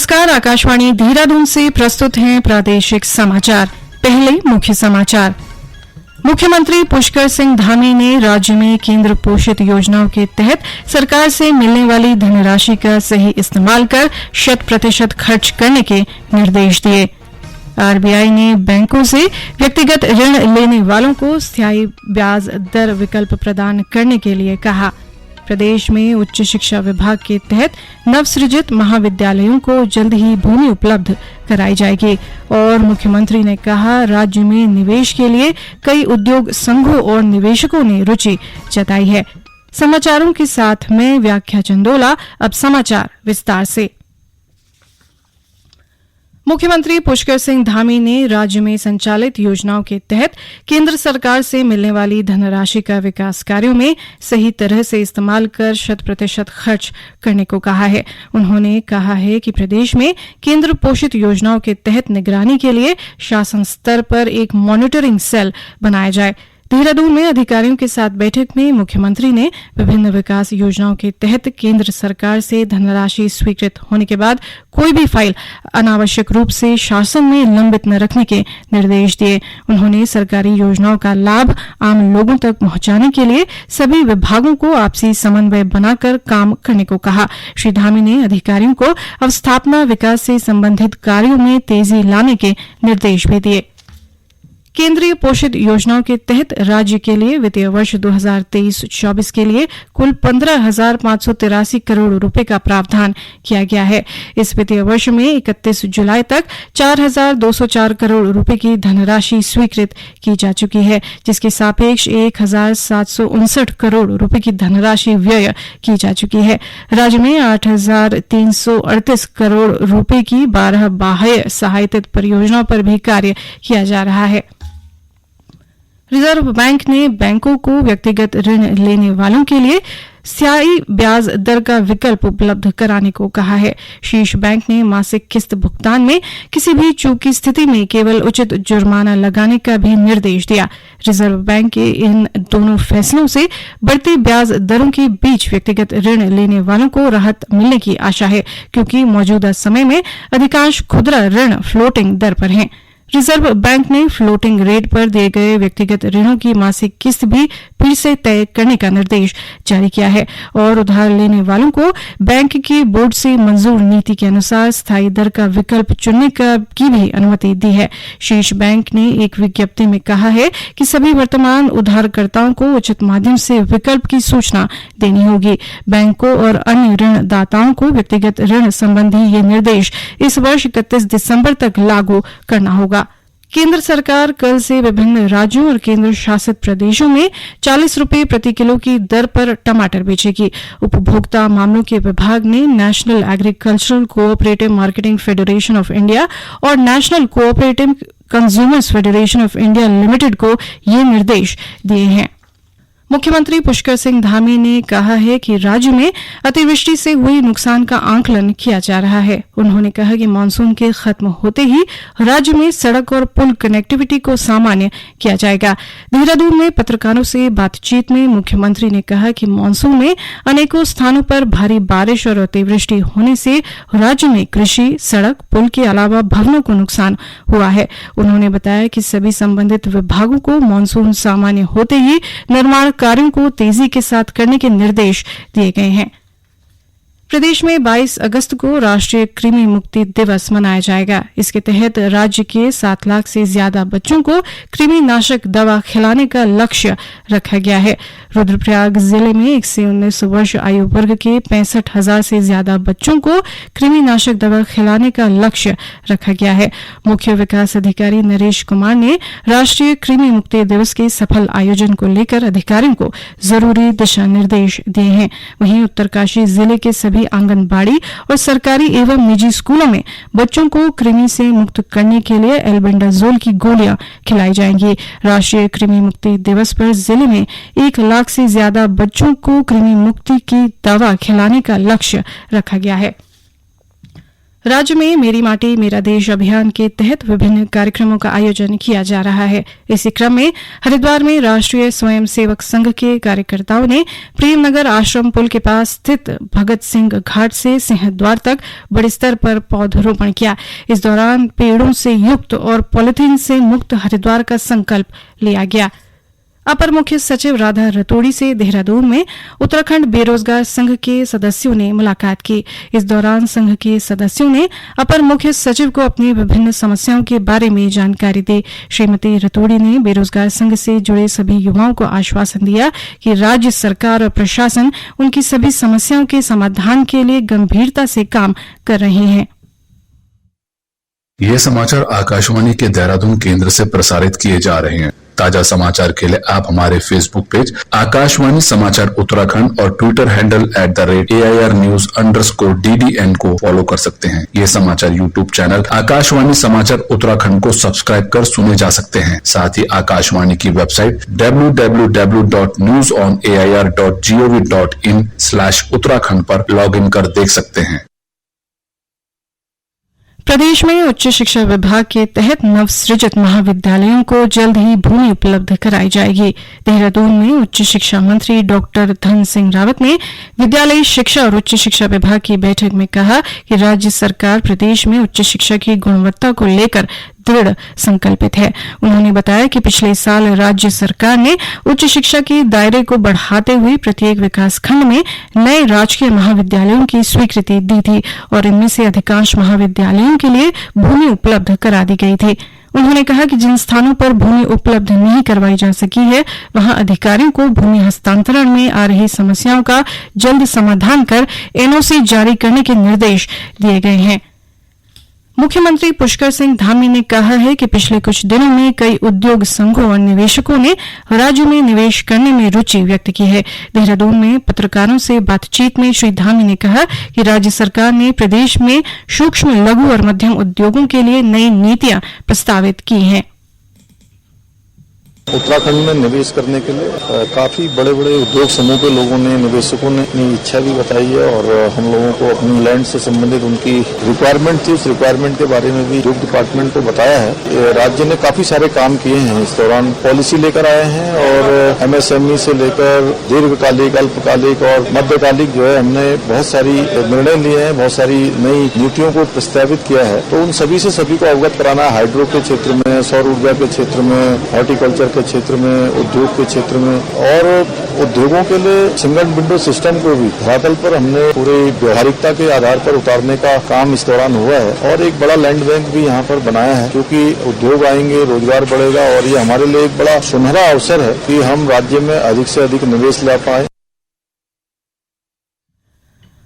नमस्कार, आकाशवाणी देहरादून से प्रस्तुत हैं प्रादेशिक समाचार। पहले मुख्य समाचार। मुख्यमंत्री पुष्कर सिंह धामी ने राज्य में केंद्र पोषित योजनाओं के तहत सरकार से मिलने वाली धनराशि का सही इस्तेमाल कर 100% खर्च करने के निर्देश दिए। आरबीआई ने बैंकों से व्यक्तिगत ऋण लेने वालों को स्थायी ब्याज दर विकल्प प्रदान करने के लिए कहा। प्रदेश में उच्च शिक्षा विभाग के तहत नवसृजित महाविद्यालयों को जल्द ही भूमि उपलब्ध कराई जाएगी। और मुख्यमंत्री ने कहा, राज्य में निवेश के लिए कई उद्योग संघों और निवेशकों ने रुचि जताई है। समाचारों के साथ मैं व्याख्या चंदोला। अब समाचार विस्तार से। मुख्यमंत्री पुष्कर सिंह धामी ने राज्य में संचालित योजनाओं के तहत केंद्र सरकार से मिलने वाली धनराशि का विकास कार्यों में सही तरह से इस्तेमाल कर 100% खर्च करने को कहा है। उन्होंने कहा है कि प्रदेश में केंद्र पोषित योजनाओं के तहत निगरानी के लिए शासन स्तर पर एक मॉनिटरिंग सेल बनाया जाए। देहरादून में अधिकारियों के साथ बैठक में मुख्यमंत्री ने विभिन्न विकास योजनाओं के तहत केंद्र सरकार से धनराशि स्वीकृत होने के बाद कोई भी फाइल अनावश्यक रूप से शासन में लंबित न रखने के निर्देश दिए। उन्होंने सरकारी योजनाओं का लाभ आम लोगों तक पहुंचाने के लिए सभी विभागों को आपसी समन्वय बनाकर काम करने को कहा। श्री धामी ने अधिकारियों को अवस्थापना विकास से संबंधित कार्यों में तेजी लाने के निर्देश भी दिए। केंद्रीय पोषित योजनाओं के तहत राज्य के लिए वित्तीय वर्ष 2023-24 के लिए कुल 15,583 करोड़ रुपए का प्रावधान किया गया है। इस वित्तीय वर्ष में 31 जुलाई तक 4,204 करोड़ रुपए की धनराशि स्वीकृत की जा चुकी है, जिसके सापेक्ष 1,759 करोड़ रुपए की धनराशि व्यय की जा चुकी है। राज्य में 8,338 करोड़ रुपए की 12 बाह्य सहायतित परियोजनाओं पर भी कार्य किया जा रहा है। रिजर्व बैंक ने बैंकों को व्यक्तिगत ऋण लेने वालों के लिए स्थायी ब्याज दर का विकल्प उपलब्ध कराने को कहा है। शीर्ष बैंक ने मासिक किस्त भुगतान में किसी भी चूक की स्थिति में केवल उचित जुर्माना लगाने का भी निर्देश दिया। रिजर्व बैंक के इन दोनों फैसलों से बढ़ती ब्याज दरों के बीच व्यक्तिगत ऋण लेने वालों को राहत मिलने की आशा है, क्योंकि मौजूदा समय में अधिकांश खुदरा ऋण फ्लोटिंग दर पर हैं। रिजर्व बैंक ने फ्लोटिंग रेट पर दिए गए व्यक्तिगत ऋणों की मासिक किस्त भी फिर से तय करने का निर्देश जारी किया है और उधार लेने वालों को बैंक की बोर्ड से मंजूर नीति के अनुसार स्थायी दर का विकल्प चुनने की भी अनुमति दी है। शीर्ष बैंक ने एक विज्ञप्ति में कहा है कि सभी वर्तमान उधारकर्ताओं को उचित माध्यम से विकल्प की सूचना देनी होगी। बैंकों और अन्य ऋणदाताओं को व्यक्तिगत ऋण संबंधी ये निर्देश इस वर्ष 31 दिसंबर तक लागू करना होगा। केंद्र सरकार कल से विभिन्न राज्यों और केंद्र शासित प्रदेशों में 40 रुपए प्रति किलो की दर पर टमाटर बेचेगी। उपभोक्ता मामलों के विभाग ने national agricultural cooperative marketing federation of India और national cooperative consumers federation of India limited को ये निर्देश दिए हैं। मुख्यमंत्री पुष्कर सिंह धामी ने कहा है कि राज्य में अतिवृष्टि से हुई नुकसान का आंकलन किया जा रहा है। उन्होंने कहा कि मानसून के खत्म होते ही राज्य में सड़क और पुल कनेक्टिविटी को सामान्य किया जाएगा। देहरादून में पत्रकारों से बातचीत में मुख्यमंत्री ने कहा कि मानसून में अनेकों स्थानों पर भारी बारिश और अतिवृष्टि होने से राज्य में कृषि, सड़क, पुल के अलावा भवनों को नुकसान हुआ है। उन्होंने बताया कि सभी संबंधित विभागों को मानसून सामान्य होते ही निर्माण कार्यों को तेजी के साथ करने के निर्देश दिए गए हैं। प्रदेश में 22 अगस्त को राष्ट्रीय कृमि मुक्ति दिवस मनाया जाएगा। इसके तहत राज्य के 7 लाख से ज्यादा बच्चों को कृमि नाशक दवा खिलाने का लक्ष्य रखा गया है। रुद्रप्रयाग जिले में 1 से 19 वर्ष आयु वर्ग के 65,000 से ज्यादा बच्चों को कृमि नाशक दवा खिलाने का लक्ष्य रखा गया है। मुख्य विकास अधिकारी नरेश कुमार ने राष्ट्रीय कृमि मुक्ति दिवस के सफल आयोजन को लेकर अधिकारियों को जरूरी दिशा निर्देश दिए हैं। वहीं उत्तरकाशी जिले के सभी आंगनबाड़ी और सरकारी एवं निजी स्कूलों में बच्चों को कृमि से मुक्त करने के लिए एल्बेंडाजोल की गोलियां खिलाई जाएंगी। राष्ट्रीय कृमि मुक्ति दिवस पर जिले में 1 लाख से ज्यादा बच्चों को कृमि मुक्ति की दवा खिलाने का लक्ष्य रखा गया है। राज्य में मेरी माटी मेरा देश अभियान के तहत विभिन्न कार्यक्रमों का आयोजन किया जा रहा है। इसी क्रम में हरिद्वार में राष्ट्रीय स्वयंसेवक संघ के कार्यकर्ताओं ने प्रेमनगर आश्रम पुल के पास स्थित भगत सिंह घाट से सिंहद्वार तक बड़े स्तर पर पौधरोपण किया। इस दौरान पेड़ों से युक्त और पॉलिथीन से मुक्त हरिद्वार का संकल्प लिया गया। अपर मुख्य सचिव राधा रतोड़ी से देहरादून में उत्तराखंड बेरोजगार संघ के सदस्यों ने मुलाकात की। इस दौरान संघ के सदस्यों ने अपर मुख्य सचिव को अपनी विभिन्न समस्याओं के बारे में जानकारी दी। श्रीमती रतोड़ी ने बेरोजगार संघ से जुड़े सभी युवाओं को आश्वासन दिया कि राज्य सरकार और प्रशासन उनकी सभी समस्याओं के समाधान के लिए गंभीरता से काम कर रहे हैं। ये समाचार आकाशवाणी के देहरादून केंद्र से प्रसारित किए जा रहे हैं। ताजा समाचार के लिए आप हमारे फेसबुक पेज आकाशवाणी समाचार उत्तराखंड और ट्विटर हैंडल @AIRnews_DDN को फॉलो कर सकते हैं। ये समाचार यूट्यूब चैनल आकाशवाणी समाचार उत्तराखंड को सब्सक्राइब कर सुने जा सकते हैं। साथ ही आकाशवाणी की वेबसाइट www.newsonair.gov.in/उत्तराखंड पर लॉगिन कर देख सकते हैं। प्रदेश में उच्च शिक्षा विभाग के तहत नवसृजित महाविद्यालयों को जल्द ही भूमि उपलब्ध कराई जाएगी। देहरादून में उच्च शिक्षा मंत्री डॉक्टर धन सिंह रावत ने विद्यालयी शिक्षा और उच्च शिक्षा विभाग की बैठक में कहा कि राज्य सरकार प्रदेश में उच्च शिक्षा की गुणवत्ता को लेकर दृढ़ संकल्पित है। उन्होंने बताया कि पिछले साल राज्य सरकार ने उच्च शिक्षा के दायरे को बढ़ाते हुए प्रत्येक विकासखंड में नए राजकीय महाविद्यालयों की स्वीकृति दी थी और इनमें से अधिकांश महाविद्यालयों के लिए भूमि उपलब्ध करा दी गई थी। उन्होंने कहा कि जिन स्थानों पर भूमि उपलब्ध नहीं करवाई जा सकी है, वहां अधिकारियों को भूमि हस्तांतरण में आ रही समस्याओं का जल्द समाधान कर एनओसी जारी करने के निर्देश दिए गए हैं। मुख्यमंत्री पुष्कर सिंह धामी ने कहा है कि पिछले कुछ दिनों में कई उद्योग संघों और निवेशकों ने राज्य में निवेश करने में रुचि व्यक्त की है। देहरादून में पत्रकारों से बातचीत में श्री धामी ने कहा कि राज्य सरकार ने प्रदेश में सूक्ष्म, लघु और मध्यम उद्योगों के लिए नई नीतियां प्रस्तावित की हैं। उत्तराखंड में निवेश करने के लिए काफी बड़े बड़े उद्योग समूह के लोगों ने, निवेशकों ने अपनी इच्छा भी बताई है और हम लोगों को अपनी लैंड से संबंधित उनकी रिक्वायरमेंट थी, उस रिक्वायरमेंट के बारे में भी उद्योग डिपार्टमेंट को बताया है। राज्य ने काफी सारे काम किए हैं। इस दौरान पॉलिसी लेकर आए हैं और एमएसएमई से लेकर दीर्घकालिक, अल्पकालिक और मध्यकालिक जो है हमने बहुत सारी निर्णय लिए हैं, बहुत सारी नई नीतियों को प्रस्तावित किया है। तो उन सभी से सभी को अवगत कराना है। हाइड्रो के क्षेत्र में, सौर ऊर्जा के क्षेत्र में, हॉर्टिकल्चर क्षेत्र में, उद्योग के क्षेत्र में और उद्योगों के लिए सिंगल विंडो सिस्टम को भी धरातल पर हमने पूरी व्यवहारिकता के आधार पर उतारने का काम इस दौरान हुआ है और एक बड़ा लैंड बैंक भी यहाँ पर बनाया है, क्योंकि उद्योग आएंगे, रोजगार बढ़ेगा और ये हमारे लिए एक बड़ा सुनहरा अवसर है कि हम राज्य में अधिक से अधिक निवेश ला पाए।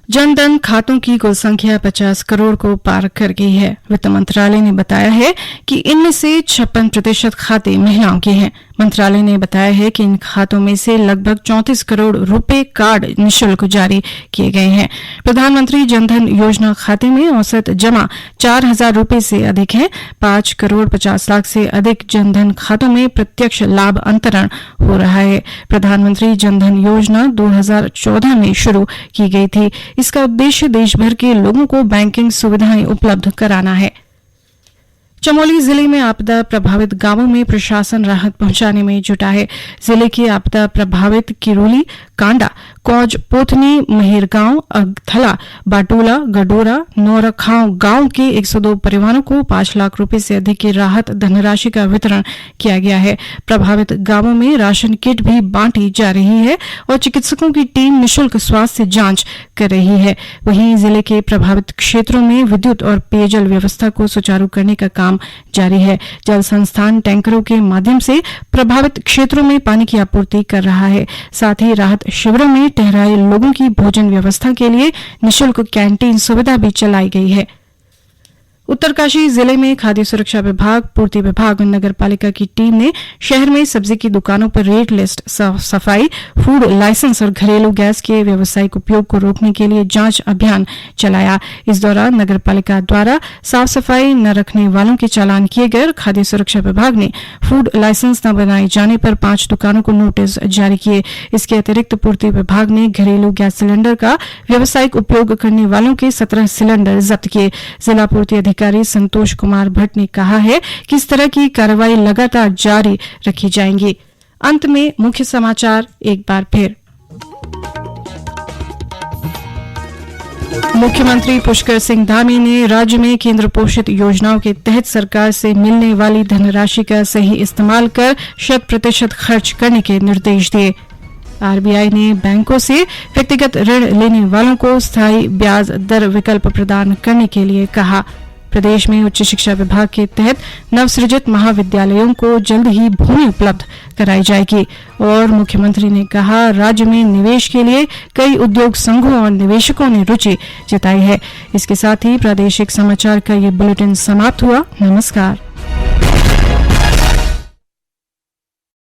जनधन खातों की कुल संख्या 50 करोड़ को पार कर गई है। वित्त मंत्रालय ने बताया है कि इनमें से 56% खाते महिलाओं के हैं। मंत्रालय ने बताया है कि इन खातों में से लगभग 34 करोड़ रुपए कार्ड निःशुल्क जारी किए गए हैं। प्रधानमंत्री जनधन योजना खाते में औसत जमा 4,000 रुपए से अधिक है। 5 करोड़ 50 लाख से अधिक जनधन खातों में प्रत्यक्ष लाभ अंतरण हो रहा है। प्रधानमंत्री जनधन योजना 2014 में शुरू की गई थी। इसका उद्देश्य देश भर के लोगों को बैंकिंग सुविधाएं उपलब्ध कराना है। चमोली जिले में आपदा प्रभावित गांवों में प्रशासन राहत पहुंचाने में जुटा है। जिले के आपदा प्रभावित किरोली, कांडा, कौज, पोथनी, महेरगांव, अगथला, बाटोला, गडोरा, नौरखांव गांव के 102 परिवारों को 5 लाख रुपए से अधिक की राहत धनराशि का वितरण किया गया है। प्रभावित गांवों में राशन किट भी बांटी जा रही है और चिकित्सकों की टीम निःशुल्क स्वास्थ्य जांच कर रही है। वहीं जिले के प्रभावित क्षेत्रों में विद्युत और पेयजल व्यवस्था को सुचारू करने का काम जारी है। जल संस्थान टैंकरों के माध्यम से प्रभावित क्षेत्रों में पानी की आपूर्ति कर रहा है। साथ ही राहत शिविरों में ठहराए लोगों की भोजन व्यवस्था के लिए निःशुल्क कैंटीन सुविधा भी चलाई गई है। उत्तरकाशी जिले में खाद्य सुरक्षा विभाग, पूर्ति विभाग और नगर पालिका की टीम ने शहर में सब्जी की दुकानों पर रेड लिस्ट, साफ सफाई, फूड लाइसेंस और घरेलू गैस के व्यावसायिक उपयोग को रोकने के लिए जांच अभियान चलाया। इस दौरान नगर पालिका द्वारा साफ सफाई न रखने वालों के चालान किए गए। खाद्य सुरक्षा विभाग ने फूड लाइसेंस न बनाए जाने पर 5 दुकानों को नोटिस जारी किए। इसके अतिरिक्त पूर्ति विभाग ने घरेलू गैस सिलेंडर का व्यावसायिक उपयोग करने वालों के 17 सिलेंडर जब्त किए। जिला पूर्ति अधिकारी संतोष कुमार भट्ट ने कहा है कि इस तरह की कार्रवाई लगातार जारी रखी जाएंगी। अंत में मुख्य समाचार एक बार फिर। मुख्यमंत्री पुष्कर सिंह धामी ने राज्य में केंद्र पोषित योजनाओं के तहत सरकार से मिलने वाली धनराशि का सही इस्तेमाल कर 100% खर्च करने के निर्देश दिए। आरबीआई ने बैंकों से व्यक्तिगत ऋण लेने वालों को स्थायी ब्याज दर विकल्प प्रदान करने के लिए कहा। प्रदेश में उच्च शिक्षा विभाग के तहत नवसृजित महाविद्यालयों को जल्द ही भूमि उपलब्ध कराई जाएगी। और मुख्यमंत्री ने कहा, राज्य में निवेश के लिए कई उद्योग संघों और निवेशकों ने रुचि जताई है। इसके साथ ही प्रादेशिक समाचार का ये बुलेटिन समाप्त हुआ। नमस्कार।